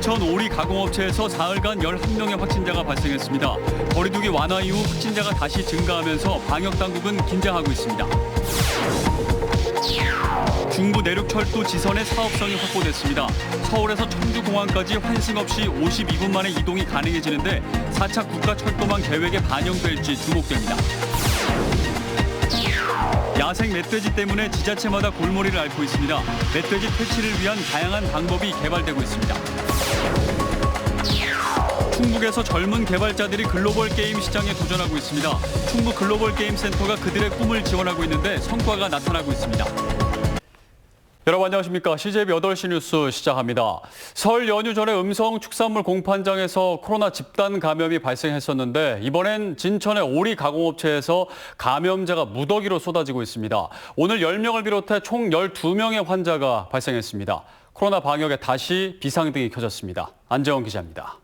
진천 오리 가공업체에서 사흘간 11명의 확진자가 발생했습니다. 거리두기 완화 이후 확진자가 다시 증가하면서 방역당국은 긴장하고 있습니다. 중부 내륙철도 지선의 사업성이 확보됐습니다. 서울에서 청주공항까지 환승 없이 52분 만에 이동이 가능해지는데 4차 국가철도망 계획에 반영될지 주목됩니다. 야생 멧돼지 때문에 지자체마다 골머리를 앓고 있습니다. 멧돼지 퇴치를 위한 다양한 방법이 개발되고 있습니다. 충북에서 젊은 개발자들이 글로벌 게임 시장에 도전하고 있습니다. 충북 글로벌 게임 센터가 그들의 꿈을 지원하고 있는데 성과가 나타나고 있습니다. 여러분 안녕하십니까. CJB 8시 뉴스 시작합니다. 설 연휴 전에 음성 축산물 공판장에서 코로나 집단 감염이 발생했었는데 이번엔 진천의 오리 가공업체에서 감염자가 무더기로 쏟아지고 있습니다. 오늘 10명을 비롯해 총 12명의 환자가 발생했습니다. 코로나 방역에 다시 비상등이 켜졌습니다. 안재원 기자입니다.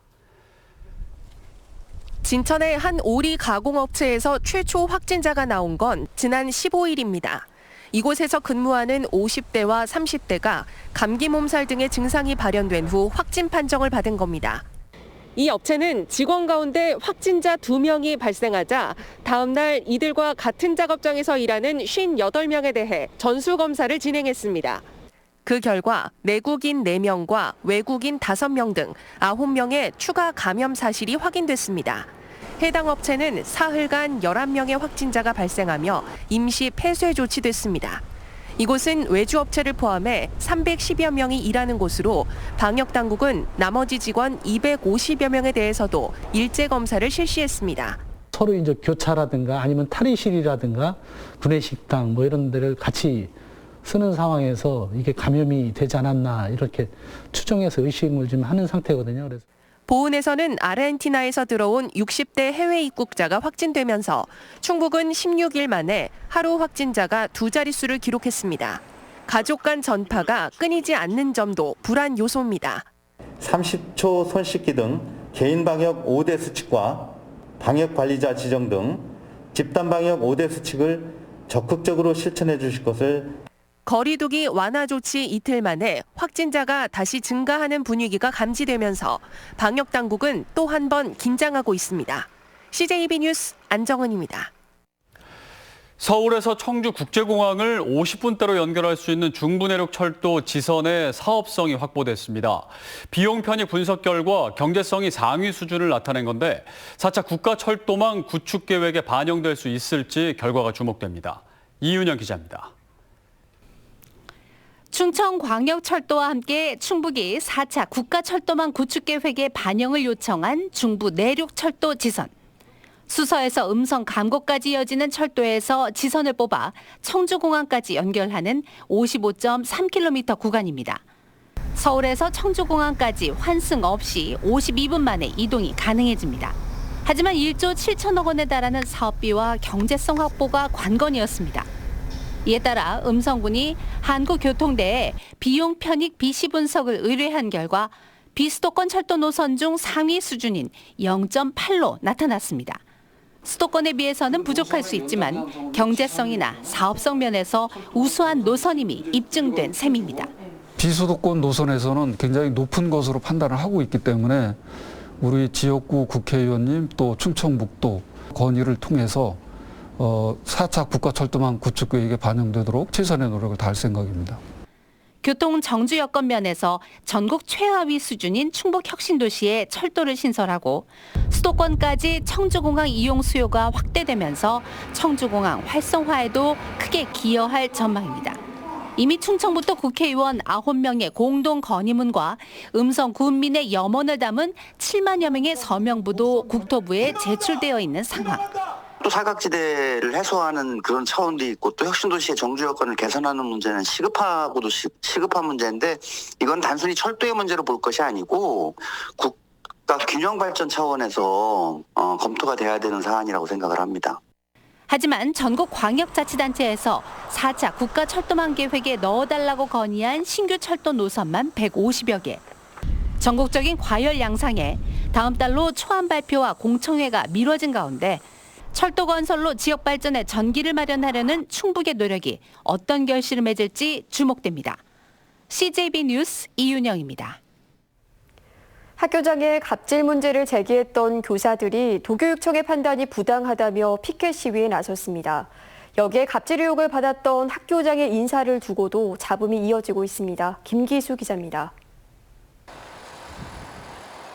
진천의 한 오리 가공업체에서 최초 확진자가 나온 건 지난 15일입니다. 이곳에서 근무하는 50대와 30대가 감기 몸살 등의 증상이 발현된 후 확진 판정을 받은 겁니다. 이 업체는 직원 가운데 확진자 2명이 발생하자 다음 날 이들과 같은 작업장에서 일하는 58명에 대해 전수검사를 진행했습니다. 그 결과 내국인 4명과 외국인 5명 등 9명의 추가 감염 사실이 확인됐습니다. 해당 업체는 사흘간 11명의 확진자가 발생하며 임시 폐쇄 조치됐습니다. 이곳은 외주업체를 포함해 310여 명이 일하는 곳으로 방역당국은 나머지 직원 250여 명에 대해서도 일제 검사를 실시했습니다. 서로 이제 교차라든가 아니면 탈의실이라든가 구내식당 뭐 이런 데를 같이 쓰는 상황에서 이게 감염이 되지 않았나 이렇게 추정해서 의심을 좀 하는 상태거든요. 그래서 보은에서는 아르헨티나에서 들어온 60대 해외 입국자가 확진되면서 충북은 16일 만에 하루 확진자가 2자릿수를 기록했습니다. 가족 간 전파가 끊이지 않는 점도 불안 요소입니다. 30초 손 씻기 등 개인 방역 5대 수칙과 방역 관리자 지정 등 집단 방역 5대 수칙을 적극적으로 실천해 주실 것을 거리두기 완화 조치 이틀 만에 확진자가 다시 증가하는 분위기가 감지되면서 방역당국은 또 한 번 긴장하고 있습니다. CJB 뉴스 안정은입니다. 서울에서 청주국제공항을 50분대로 연결할 수 있는 중부내륙철도 지선의 사업성이 확보됐습니다. 비용 편익 분석 결과 경제성이 상위 수준을 나타낸 건데 4차 국가철도망 구축 계획에 반영될 수 있을지 결과가 주목됩니다. 이윤영 기자입니다. 충청광역철도와 함께 충북이 4차 국가철도망 구축계획에 반영을 요청한 중부 내륙철도 지선. 수서에서 음성 감곡까지 이어지는 철도에서 지선을 뽑아 청주공항까지 연결하는 55.3km 구간입니다. 서울에서 청주공항까지 환승 없이 52분 만에 이동이 가능해집니다. 하지만 1조 7천억 원에 달하는 사업비와 경제성 확보가 관건이었습니다. 이에 따라 음성군이 한국교통대에 비용 편익 비시 분석을 의뢰한 결과 비수도권 철도 노선 중 상위 수준인 0.8로 나타났습니다. 수도권에 비해서는 부족할 수 있지만 경제성이나 사업성 면에서 우수한 노선임이 입증된 셈입니다. 비수도권 노선에서는 굉장히 높은 것으로 판단을 하고 있기 때문에 우리 지역구 국회의원님 또 충청북도 건의를 통해서 4차 국가철도망 구축계획에 반영되도록 최선의 노력을 다할 생각입니다. 교통 정주 여건 면에서 전국 최하위 수준인 충북 혁신도시에 철도를 신설하고 수도권까지 청주공항 이용 수요가 확대되면서 청주공항 활성화에도 크게 기여할 전망입니다. 이미 충청북도 국회의원 9명의 공동 건의문과 음성 군민의 염원을 담은 7만여 명의 서명부도 국토부에 제출되어 있는 상황. 또 사각지대를 해소하는 그런 차원도 있고 또 혁신도시의 정주 여건을 개선하는 문제는 시급하고도 시급한 문제인데 이건 단순히 철도의 문제로 볼 것이 아니고 국가 균형 발전 차원에서 검토가 돼야 되는 사안이라고 생각을 합니다. 하지만 전국 광역자치단체에서 4차 국가철도망 계획에 넣어달라고 건의한 신규 철도 노선만 150여 개. 전국적인 과열 양상에 다음 달로 초안 발표와 공청회가 미뤄진 가운데 철도 건설로 지역 발전에 전기를 마련하려는 충북의 노력이 어떤 결실을 맺을지 주목됩니다. CJB 뉴스 이윤영입니다. 학교장의 갑질 문제를 제기했던 교사들이 도교육청의 판단이 부당하다며 피켓 시위에 나섰습니다. 여기에 갑질 의혹을 받았던 학교장의 인사를 두고도 잡음이 이어지고 있습니다. 김기수 기자입니다.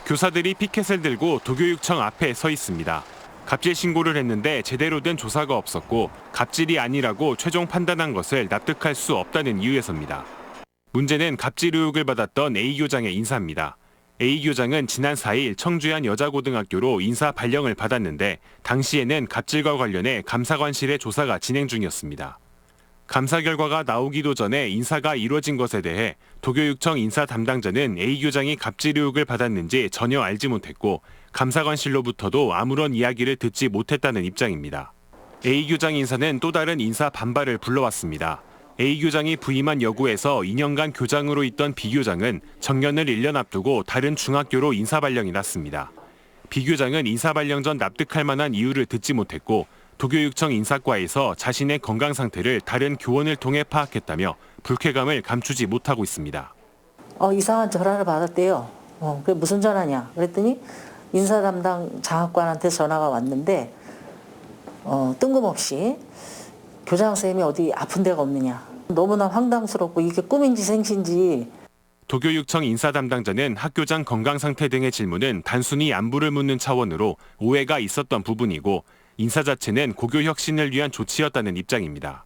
교사들이 피켓을 들고 도교육청 앞에 서 있습니다. 갑질 신고를 했는데 제대로 된 조사가 없었고 갑질이 아니라고 최종 판단한 것을 납득할 수 없다는 이유에서입니다. 문제는 갑질 의혹을 받았던 A 교장의 인사입니다. A 교장은 지난 4일 청주현 여자고등학교로 인사 발령을 받았는데 당시에는 갑질과 관련해 감사관실의 조사가 진행 중이었습니다. 감사 결과가 나오기도 전에 인사가 이루어진 것에 대해 도교육청 인사 담당자는 A 교장이 갑질 의혹을 받았는지 전혀 알지 못했고 감사관실로부터도 아무런 이야기를 듣지 못했다는 입장입니다. A 교장 인사는 또 다른 인사 반발을 불러왔습니다. A 교장이 부임한 여고에서 2년간 교장으로 있던 B 교장은 정년을 1년 앞두고 다른 중학교로 인사 발령이 났습니다. B 교장은 인사 발령 전 납득할 만한 이유를 듣지 못했고 도교육청 인사과에서 자신의 건강 상태를 다른 교원을 통해 파악했다며 불쾌감을 감추지 못하고 있습니다. 이상한 전화를 받았대요. 그게 무슨 전화냐? 그랬더니 인사 담당 장학관한테 전화가 왔는데 뜬금없이 교장 선생님이 어디 아픈 데가 없느냐. 너무나 황당스럽고 이게 꿈인지 생신지. 도교육청 인사 담당자는 학교장 건강 상태 등의 질문은 단순히 안부를 묻는 차원으로 오해가 있었던 부분이고 인사 자체는 고교 혁신을 위한 조치였다는 입장입니다.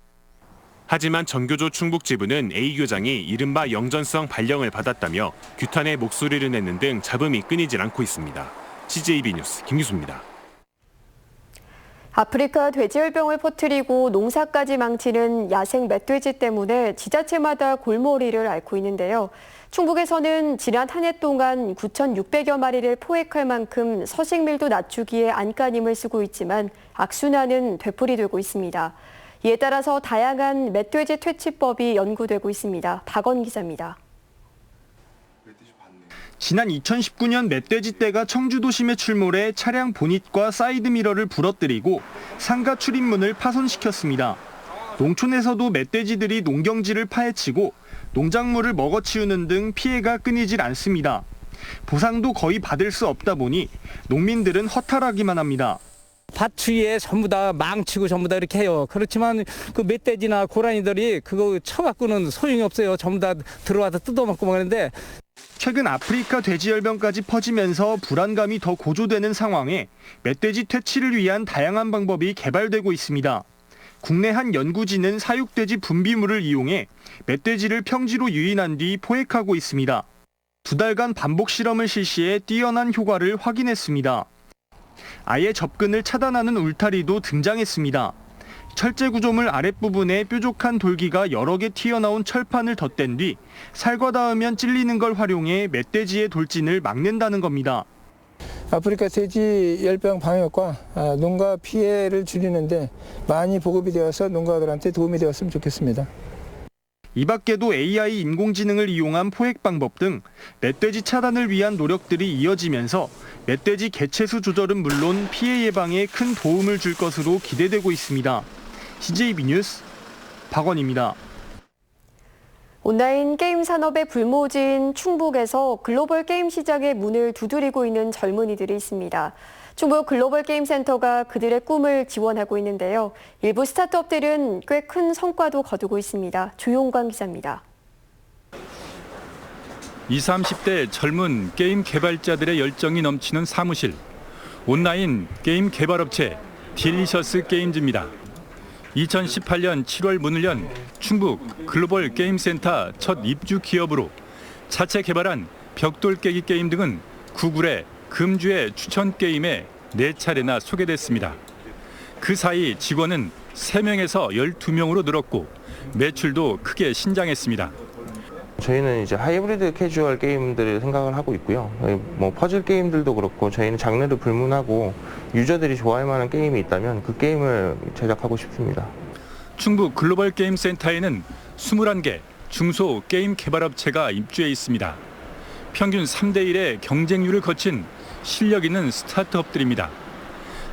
하지만 전교조 충북지부는 A 교장이 이른바 영전성 발령을 받았다며 규탄의 목소리를 내는 등 잡음이 끊이질 않고 있습니다. CJB 뉴스 김기수입니다. 아프리카 돼지열병을 퍼뜨리고 농사까지 망치는 야생 멧돼지 때문에 지자체마다 골머리를 앓고 있는데요. 충북에서는 지난 한 해 동안 9,600여 마리를 포획할 만큼 서식밀도 낮추기에 안간힘을 쓰고 있지만 악순환은 되풀이되고 있습니다. 이에 따라서 다양한 멧돼지 퇴치법이 연구되고 있습니다. 박원 기자입니다. 지난 2019년 멧돼지떼가 청주도심에 출몰해 차량 보닛과 사이드미러를 부러뜨리고 상가 출입문을 파손시켰습니다. 농촌에서도 멧돼지들이 농경지를 파헤치고 농작물을 먹어치우는 등 피해가 끊이질 않습니다. 보상도 거의 받을 수 없다 보니 농민들은 허탈하기만 합니다. 밭 위에 전부 다 망치고 전부 다 이렇게 해요. 그렇지만 그 멧돼지나 고라니들이 그거 쳐갖고는 소용이 없어요. 전부 다 들어와서 뜯어먹고 그러는데. 최근 아프리카 돼지열병까지 퍼지면서 불안감이 더 고조되는 상황에 멧돼지 퇴치를 위한 다양한 방법이 개발되고 있습니다. 국내 한 연구진은 사육돼지 분비물을 이용해 멧돼지를 평지로 유인한 뒤 포획하고 있습니다. 2달간 반복 실험을 실시해 뛰어난 효과를 확인했습니다. 아예 접근을 차단하는 울타리도 등장했습니다. 철제 구조물 아랫부분에 뾰족한 돌기가 여러 개 튀어나온 철판을 덧댄 뒤 살과 닿으면 찔리는 걸 활용해 멧돼지의 돌진을 막는다는 겁니다. 아프리카 돼지 열병 방역과 농가 피해를 줄이는데 많이 보급이 되어서 농가들한테 도움이 되었으면 좋겠습니다. 이 밖에도 AI 인공지능을 이용한 포획 방법 등 멧돼지 차단을 위한 노력들이 이어지면서 멧돼지 개체수 조절은 물론 피해 예방에 큰 도움을 줄 것으로 기대되고 있습니다. CJB 뉴스 박원입니다. 온라인 게임 산업의 불모지인 충북에서 글로벌 게임 시장의 문을 두드리고 있는 젊은이들이 있습니다. 충북 글로벌 게임 센터가 그들의 꿈을 지원하고 있는데요. 일부 스타트업들은 꽤 큰 성과도 거두고 있습니다. 조용광 기자입니다. 20, 30대 젊은 게임 개발자들의 열정이 넘치는 사무실. 온라인 게임 개발업체 딜리셔스 게임즈입니다. 2018년 7월 문을 연 충북 글로벌 게임센터 첫 입주 기업으로 자체 개발한 벽돌 깨기 게임 등은 구글의 금주의 추천 게임에 4차례나 소개됐습니다. 그 사이 직원은 3명에서 12명으로 늘었고 매출도 크게 신장했습니다. 저희는 이제 하이브리드 캐주얼 게임들을 생각을 하고 있고요. 뭐 퍼즐 게임들도 그렇고 저희는 장르를 불문하고 유저들이 좋아할 만한 게임이 있다면 그 게임을 제작하고 싶습니다. 충북 글로벌 게임 센터에는 21개 중소 게임 개발업체가 입주해 있습니다. 평균 3대 1의 경쟁률을 거친 실력 있는 스타트업들입니다.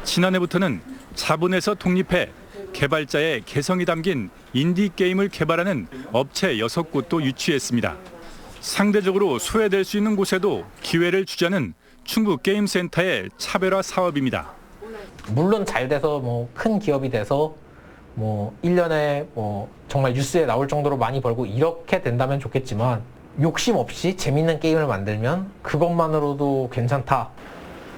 지난해부터는 자본에서 독립해 개발자의 개성이 담긴 인디 게임을 개발하는 업체 6곳도 유치했습니다. 상대적으로 소외될 수 있는 곳에도 기회를 주자는 충북게임센터의 차별화 사업입니다. 물론 잘 돼서 큰 기업이 돼서 1년에 정말 뉴스에 나올 정도로 많이 벌고 이렇게 된다면 좋겠지만 욕심 없이 재밌는 게임을 만들면 그것만으로도 괜찮다.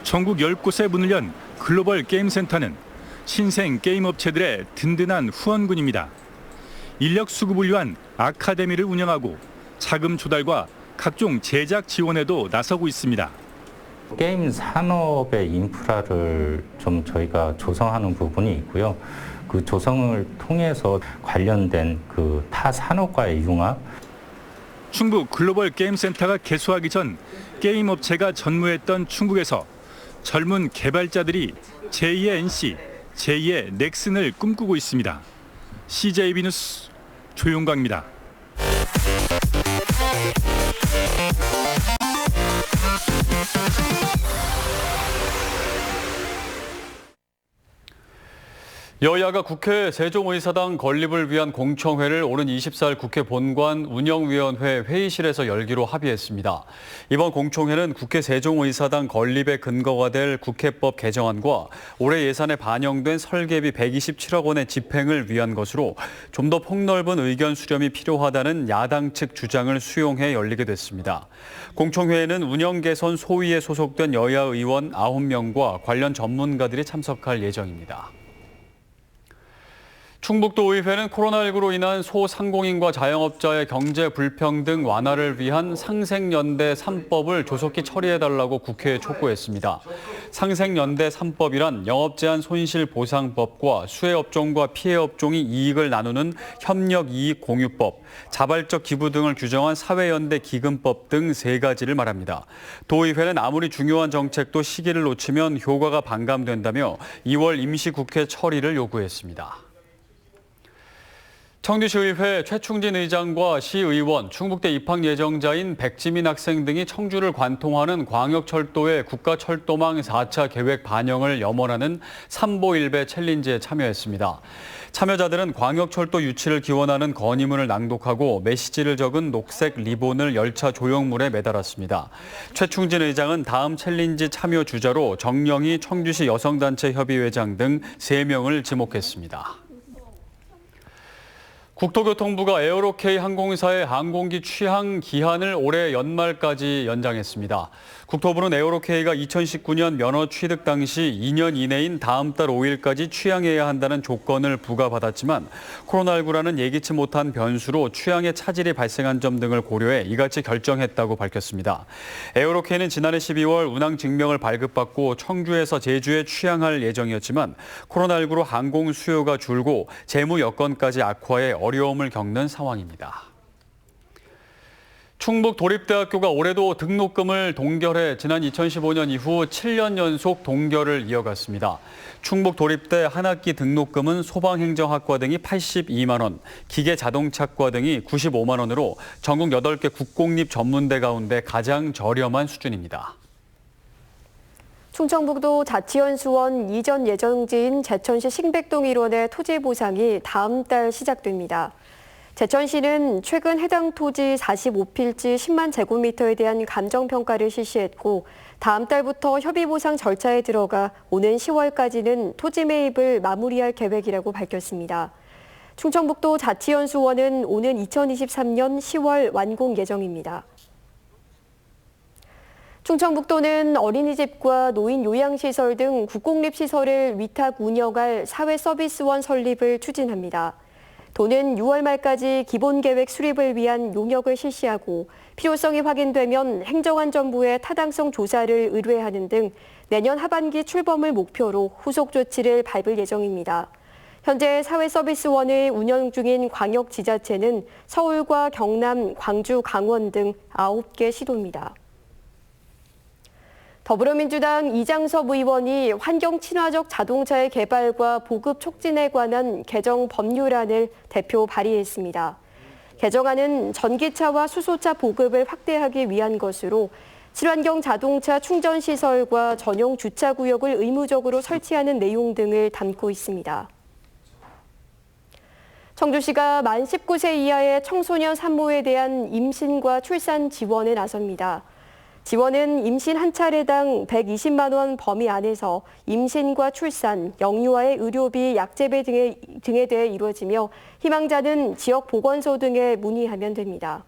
전국 10곳에 문을 연 글로벌 게임센터는 신생 게임 업체들의 든든한 후원군입니다. 인력 수급을 위한 아카데미를 운영하고 자금 조달과 각종 제작 지원에도 나서고 있습니다. 게임 산업의 인프라를 좀 저희가 조성하는 부분이 있고요. 그 조성을 통해서 관련된 그 타 산업과의 융합. 충북 글로벌 게임센터가 개소하기 전 게임 업체가 전무했던 충북에서 젊은 개발자들이 제2의 NC, 제2의 넥슨을 꿈꾸고 있습니다. CJB 뉴스 조용광입니다. 여야가 국회 세종의사당 건립을 위한 공청회를 오는 24일 국회 본관 운영위원회 회의실에서 열기로 합의했습니다. 이번 공청회는 국회 세종의사당 건립의 근거가 될 국회법 개정안과 올해 예산에 반영된 설계비 127억 원의 집행을 위한 것으로 좀 더 폭넓은 의견 수렴이 필요하다는 야당 측 주장을 수용해 열리게 됐습니다. 공청회에는 운영 개선 소위에 소속된 여야 의원 9명과 관련 전문가들이 참석할 예정입니다. 충북도의회는 코로나19로 인한 소상공인과 자영업자의 경제 불평등 완화를 위한 상생연대 3법을 조속히 처리해달라고 국회에 촉구했습니다. 상생연대 3법이란 영업제한 손실보상법과 수혜업종과 피해업종이 이익을 나누는 협력이익공유법, 자발적 기부 등을 규정한 사회연대 기금법 등 3가지를 말합니다. 도의회는 아무리 중요한 정책도 시기를 놓치면 효과가 반감된다며 2월 임시국회 처리를 요구했습니다. 청주시의회 최충진 의장과 시의원, 충북대 입학 예정자인 백지민 학생 등이 청주를 관통하는 광역철도의 국가철도망 4차 계획 반영을 염원하는 삼보일배 챌린지에 참여했습니다. 참여자들은 광역철도 유치를 기원하는 건의문을 낭독하고 메시지를 적은 녹색 리본을 열차 조형물에 매달았습니다. 최충진 의장은 다음 챌린지 참여 주자로 정영희 청주시 여성단체협의회장 등 3명을 지목했습니다. 국토교통부가 에어로케이 항공사의 항공기 취항 기한을 올해 연말까지 연장했습니다. 국토부는 에어로케이가 2019년 면허 취득 당시 2년 이내인 다음 달 5일까지 취항해야 한다는 조건을 부과받았지만 코로나19라는 예기치 못한 변수로 취항에 차질이 발생한 점 등을 고려해 이같이 결정했다고 밝혔습니다. 에어로케이는 지난해 12월 운항 증명을 발급받고 청주에서 제주에 취항할 예정이었지만 코로나19로 항공 수요가 줄고 재무 여건까지 악화해 어려움을 겪는 상황입니다. 충북도립대학교가 올해도 등록금을 동결해 지난 2015년 이후 7년 연속 동결을 이어갔습니다. 충북도립대 한 학기 등록금은 소방행정학과 등이 82만 원, 기계자동차과 등이 95만 원으로 전국 8개 국공립 전문대 가운데 가장 저렴한 수준입니다. 충청북도 자치연수원 이전 예정지인 제천시 신백동 일원의 토지 보상이 다음 달 시작됩니다. 제천시는 최근 해당 토지 45필지 10만 제곱미터에 대한 감정평가를 실시했고 다음 달부터 협의보상 절차에 들어가 오는 10월까지는 토지 매입을 마무리할 계획이라고 밝혔습니다. 충청북도 자치연수원은 오는 2023년 10월 완공 예정입니다. 충청북도는 어린이집과 노인 요양시설 등 국공립시설을 위탁 운영할 사회서비스원 설립을 추진합니다. 도는 6월 말까지 기본계획 수립을 위한 용역을 실시하고 필요성이 확인되면 행정안전부에 타당성 조사를 의뢰하는 등 내년 하반기 출범을 목표로 후속 조치를 밟을 예정입니다. 현재 사회서비스원을 운영 중인 광역지자체는 서울과 경남, 광주, 강원 등 9개 시도입니다. 더불어민주당 이장섭 의원이 환경 친화적 자동차의 개발과 보급 촉진에 관한 개정 법률안을 대표 발의했습니다. 개정안은 전기차와 수소차 보급을 확대하기 위한 것으로 친환경 자동차 충전시설과 전용 주차구역을 의무적으로 설치하는 내용 등을 담고 있습니다. 청주시가 만 19세 이하의 청소년 산모에 대한 임신과 출산 지원에 나섭니다. 지원은 임신 한 차례당 120만 원 범위 안에서 임신과 출산, 영유아의 의료비, 약제비 등에 대해 이루어지며 희망자는 지역 보건소 등에 문의하면 됩니다.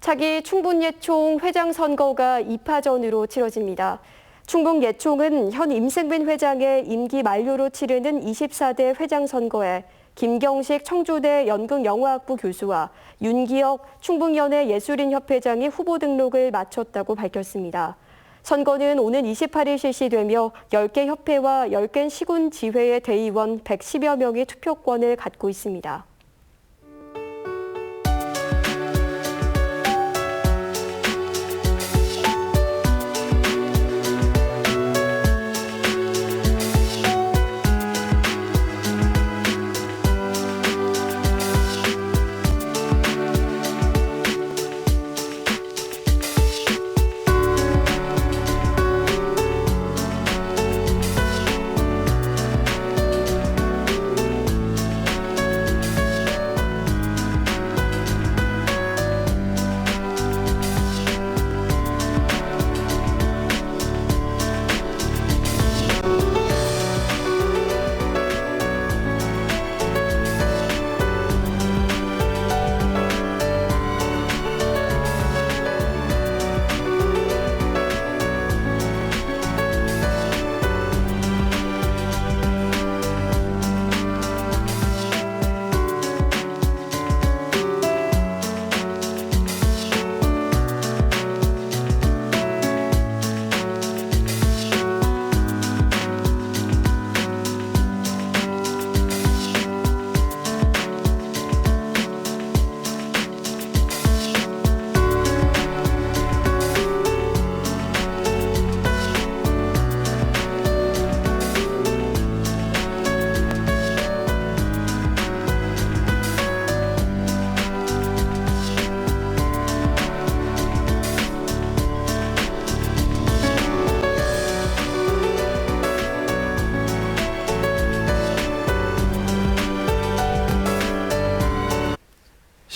차기 충북예총 회장 선거가 2파전으로 치러집니다. 충북예총은 현 임승빈 회장의 임기 만료로 치르는 24대 회장 선거에 김경식 청주대 연극영화학부 교수와 윤기혁 충북연예 예술인협회장이 후보 등록을 마쳤다고 밝혔습니다. 선거는 오는 28일 실시되며 10개 협회와 10개 시군 지회의 대의원 110여 명이 투표권을 갖고 있습니다.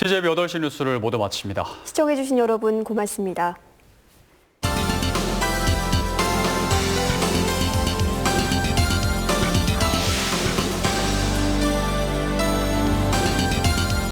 CJB 8시 뉴스를 모두 마칩니다. 시청해주신 여러분 고맙습니다.